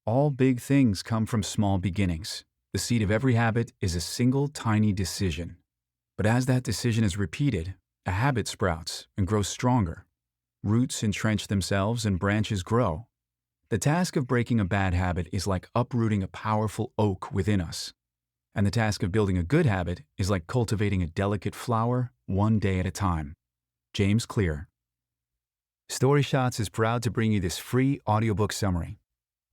All big things come from small beginnings. The seed of every habit is a single tiny decision. But as that decision is repeated, a habit sprouts and grows stronger. Roots entrench themselves and branches grow. The task of breaking a bad habit is like uprooting a powerful oak within us. And the task of building a good habit is like cultivating a delicate flower one day at a time. James Clear. StoryShots is proud to bring you this free audiobook summary.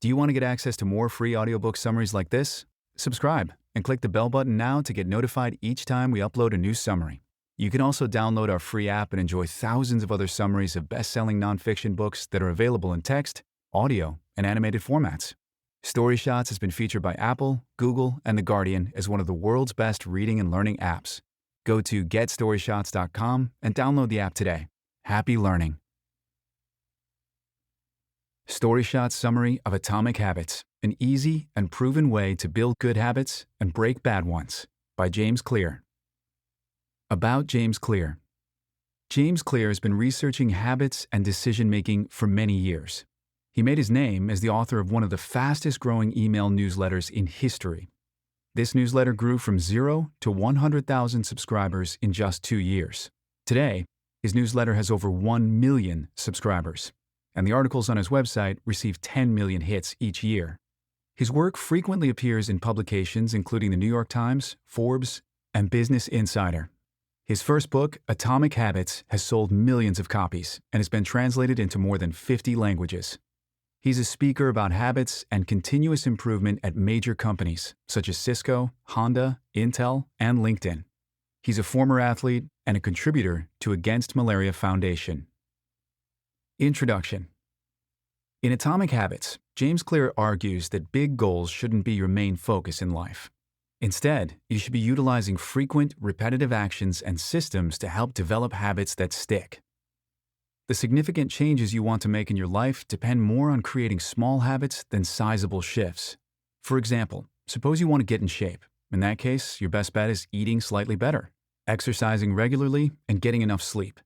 Do you want to get access to more free audiobook summaries like this? Subscribe and click the bell button now to get notified each time we upload a new summary. You can also download our free app and enjoy thousands of other summaries of best-selling nonfiction books that are available in text, audio, and animated formats. StoryShots has been featured by Apple, Google, and The Guardian as one of the world's best reading and learning apps. Go to getstoryshots.com and download the app today. Happy learning. StoryShots Summary of Atomic Habits, an easy and proven way to build good habits and break bad ones, by James Clear. About James Clear. James Clear has been researching habits and decision-making for many years. He made his name as the author of one of the fastest-growing email newsletters in history. This newsletter grew from 0 to 100,000 subscribers in just 2 years. Today, his newsletter has over 1 million subscribers, and the articles on his website receive 10 million hits each year. His work frequently appears in publications including the New York Times, Forbes, and Business Insider. His first book, Atomic Habits, has sold millions of copies and has been translated into more than 50 languages. He's a speaker about habits and continuous improvement at major companies such as Cisco, Honda, Intel, and LinkedIn. He's a former athlete and a contributor to Against Malaria Foundation. Introduction. In Atomic Habits, James Clear argues that big goals shouldn't be your main focus in life. Instead, you should be utilizing frequent, repetitive actions and systems to help develop habits that stick. The significant changes you want to make in your life depend more on creating small habits than sizable shifts. For example, suppose you want to get in shape. In that case, your best bet is eating slightly better, exercising regularly, and getting enough sleep.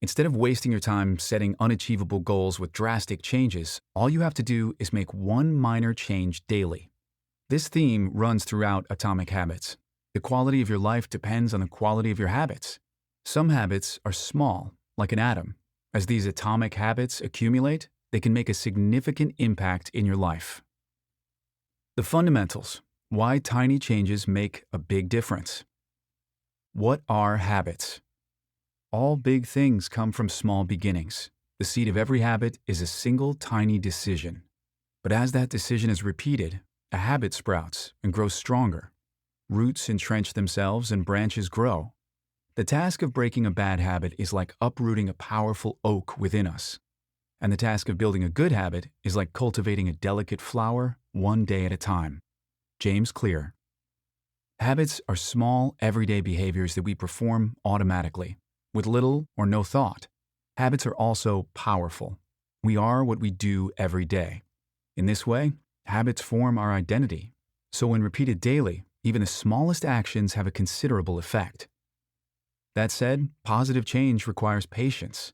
Instead of wasting your time setting unachievable goals with drastic changes, all you have to do is make one minor change daily. This theme runs throughout Atomic Habits. The quality of your life depends on the quality of your habits. Some habits are small, like an atom. As these atomic habits accumulate, they can make a significant impact in your life. The fundamentals: why tiny changes make a big difference. What are habits? All big things come from small beginnings. The seed of every habit is a single tiny decision. But as that decision is repeated, a habit sprouts and grows stronger. Roots entrench themselves and branches grow. The task of breaking a bad habit is like uprooting a powerful oak within us. And the task of building a good habit is like cultivating a delicate flower one day at a time. James Clear. Habits are small, everyday behaviors that we perform automatically, with little or no thought. Habits are also powerful. We are what we do every day. In this way, habits form our identity. So when repeated daily, even the smallest actions have a considerable effect. That said, positive change requires patience.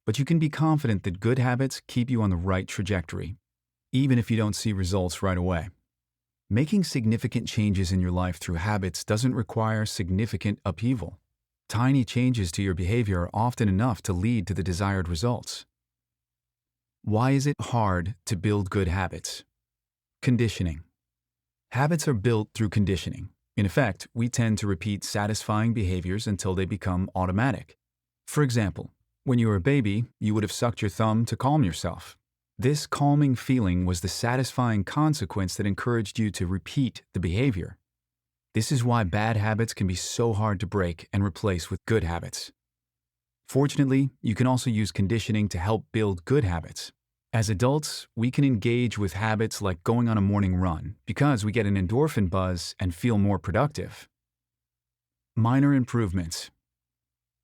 But you can be confident that good habits keep you on the right trajectory, even if you don't see results right away. Making significant changes in your life through habits doesn't require significant upheaval. Tiny changes to your behavior are often enough to lead to the desired results. Why is it hard to build good habits? Conditioning. Habits are built through conditioning. In effect, we tend to repeat satisfying behaviors until they become automatic. For example, when you were a baby, you would have sucked your thumb to calm yourself. This calming feeling was the satisfying consequence that encouraged you to repeat the behavior. This is why bad habits can be so hard to break and replace with good habits. Fortunately, you can also use conditioning to help build good habits. As adults, we can engage with habits like going on a morning run because we get an endorphin buzz and feel more productive. Minor improvements.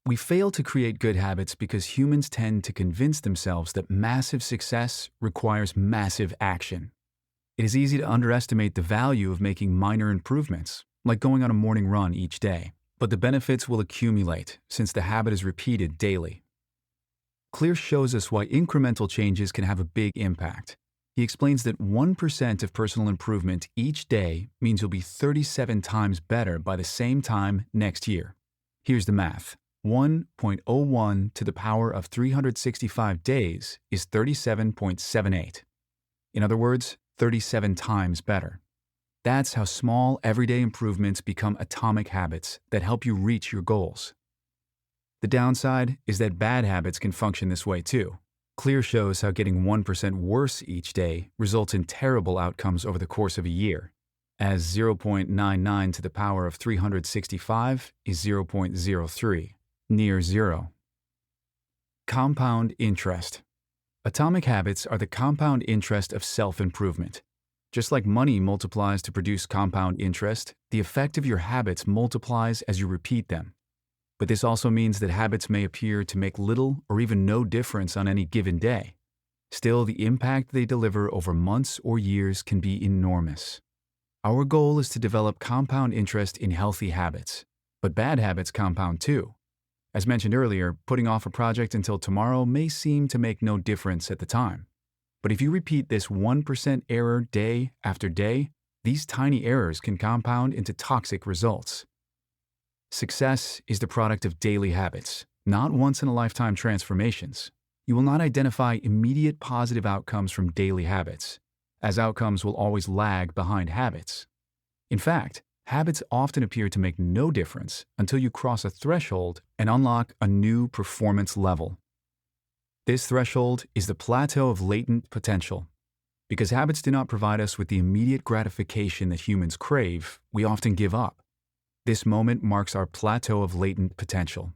We fail to create good habits because humans tend to convince themselves that massive success requires massive action. It is easy to underestimate the value of making minor improvements, like going on a morning run each day, but the benefits will accumulate since the habit is repeated daily. Clear shows us why incremental changes can have a big impact. He explains that 1% of personal improvement each day means you'll be 37 times better by the same time next year. Here's the math. 1.01 to the power of 365 days is 37.78. In other words, 37 times better. That's how small, everyday improvements become atomic habits that help you reach your goals. The downside is that bad habits can function this way too. Clear shows how getting 1% worse each day results in terrible outcomes over the course of a year, as 0.99 to the power of 365 is 0.03, near zero. Compound interest. Atomic habits are the compound interest of self-improvement. Just like money multiplies to produce compound interest, the effect of your habits multiplies as you repeat them. But this also means that habits may appear to make little or even no difference on any given day. Still, the impact they deliver over months or years can be enormous. Our goal is to develop compound interest in healthy habits, but bad habits compound too. As mentioned earlier, putting off a project until tomorrow may seem to make no difference at the time. But if you repeat this 1% error day after day, these tiny errors can compound into toxic results. Success is the product of daily habits, not once-in-a-lifetime transformations. You will not identify immediate positive outcomes from daily habits, as outcomes will always lag behind habits. In fact, habits often appear to make no difference until you cross a threshold and unlock a new performance level. This threshold is the plateau of latent potential. Because habits do not provide us with the immediate gratification that humans crave, we often give up. This moment marks our plateau of latent potential.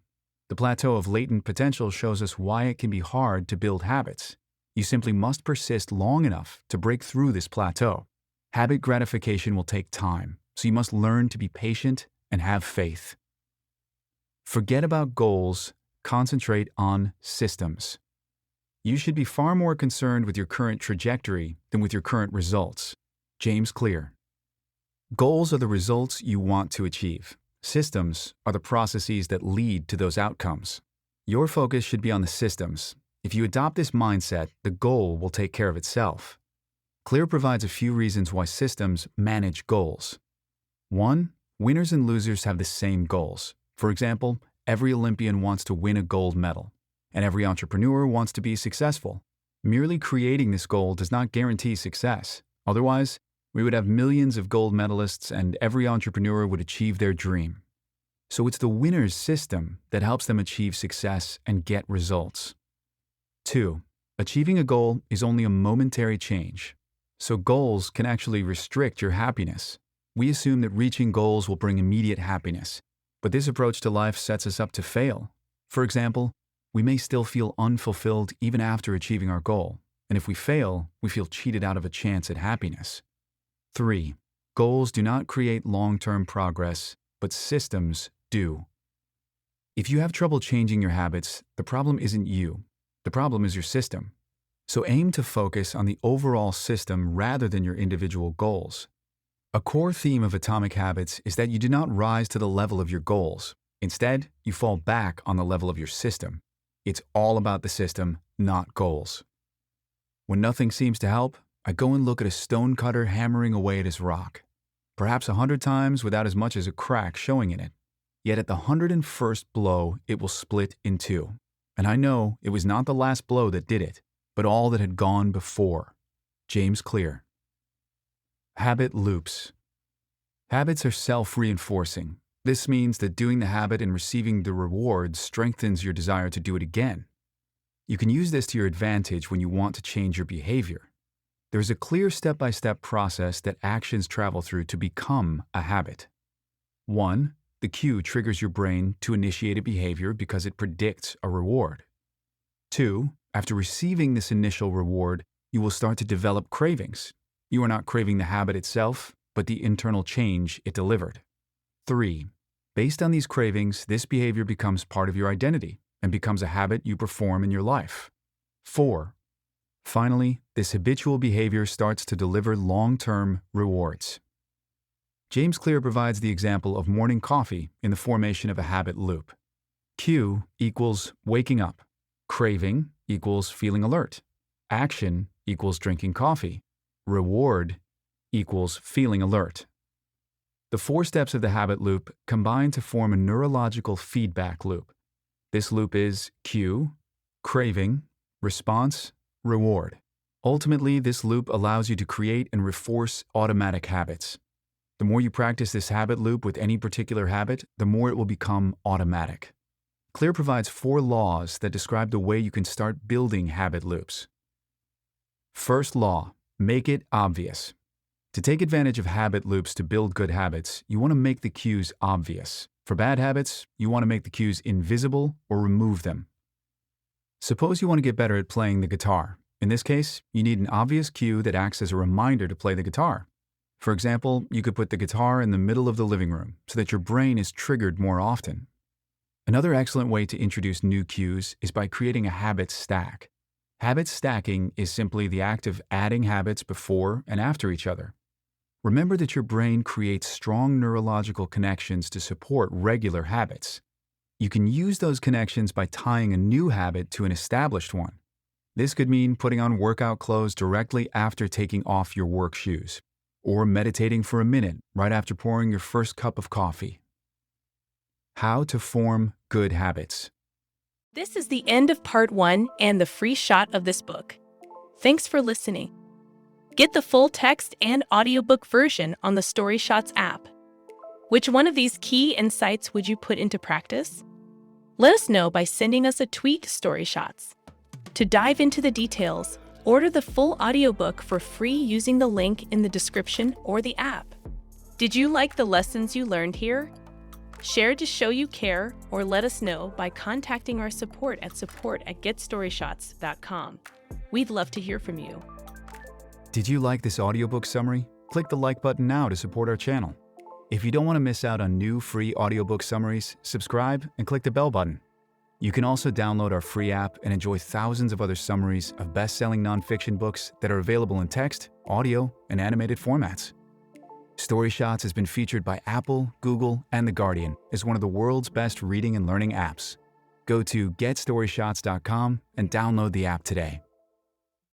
The plateau of latent potential shows us why it can be hard to build habits. You simply must persist long enough to break through this plateau. Habit gratification will take time, so you must learn to be patient and have faith. Forget about goals, concentrate on systems. You should be far more concerned with your current trajectory than with your current results. James Clear. Goals are the results you want to achieve. Systems are the processes that lead to those outcomes. Your focus should be on the systems. If you adopt this mindset, the goal will take care of itself. Clear provides a few reasons why systems manage goals. 1. Winners and losers have the same goals. For example, every Olympian wants to win a gold medal, and every entrepreneur wants to be successful. Merely creating this goal does not guarantee success. Otherwise, we would have millions of gold medalists and every entrepreneur would achieve their dream. So it's the winner's system that helps them achieve success and get results. 2. Achieving a goal is only a momentary change. So goals can actually restrict your happiness. We assume that reaching goals will bring immediate happiness, but this approach to life sets us up to fail. For example, we may still feel unfulfilled even after achieving our goal, and if we fail, we feel cheated out of a chance at happiness. 3. Goals do not create long-term progress, but systems do. If you have trouble changing your habits, the problem isn't you. The problem is your system. So aim to focus on the overall system rather than your individual goals. A core theme of Atomic Habits is that you do not rise to the level of your goals. Instead, you fall back on the level of your system. It's all about the system, not goals. When nothing seems to help, I go and look at a stonecutter hammering away at his rock, perhaps 100 times without as much as a crack showing in it. Yet at the 101st blow, it will split in two. And I know it was not the last blow that did it, but all that had gone before. James Clear. Habit loops. Habits are self-reinforcing. This means that doing the habit and receiving the reward strengthens your desire to do it again. You can use this to your advantage when you want to change your behavior. There's a clear step-by-step process that actions travel through to become a habit. 1. The cue triggers your brain to initiate a behavior because it predicts a reward. 2. After receiving this initial reward, you will start to develop cravings. You are not craving the habit itself, but the internal change it delivered. 3. Based on these cravings, this behavior becomes part of your identity and becomes a habit you perform in your life. 4. Finally, this habitual behavior starts to deliver long-term rewards. James Clear provides the example of morning coffee in the formation of a habit loop. Cue equals waking up. Craving equals feeling alert. Action equals drinking coffee. Reward equals feeling alert. The 4 steps of the habit loop combine to form a neurological feedback loop. This loop is cue, craving, response, reward. Ultimately, this loop allows you to create and reinforce automatic habits. The more you practice this habit loop with any particular habit, the more it will become automatic. Clear provides 4 laws that describe the way you can start building habit loops. First law, make it obvious. To take advantage of habit loops to build good habits, you want to make the cues obvious. For bad habits, you want to make the cues invisible or remove them. Suppose you want to get better at playing the guitar. In this case, you need an obvious cue that acts as a reminder to play the guitar. For example, you could put the guitar in the middle of the living room so that your brain is triggered more often. Another excellent way to introduce new cues is by creating a habit stack. Habit stacking is simply the act of adding habits before and after each other. Remember that your brain creates strong neurological connections to support regular habits. You can use those connections by tying a new habit to an established one. This could mean putting on workout clothes directly after taking off your work shoes, or meditating for a minute right after pouring your first cup of coffee. How to form good habits. This is the end of part 1 and the free shot of this book. Thanks for listening. Get the full text and audiobook version on the StoryShots app. Which one of these key insights would you put into practice? Let us know by sending us a tweet StoryShots. To dive into the details, order the full audiobook for free using the link in the description or the app. Did you like the lessons you learned here? Share to show you care or let us know by contacting our support at support@getstoryshots.com. We'd love to hear from you. Did you like this audiobook summary? Click the like button now to support our channel. If you don't want to miss out on new free audiobook summaries, subscribe and click the bell button. You can also download our free app and enjoy thousands of other summaries of best-selling nonfiction books that are available in text, audio, and animated formats. StoryShots has been featured by Apple, Google, and The Guardian as one of the world's best reading and learning apps. Go to getstoryshots.com and download the app today.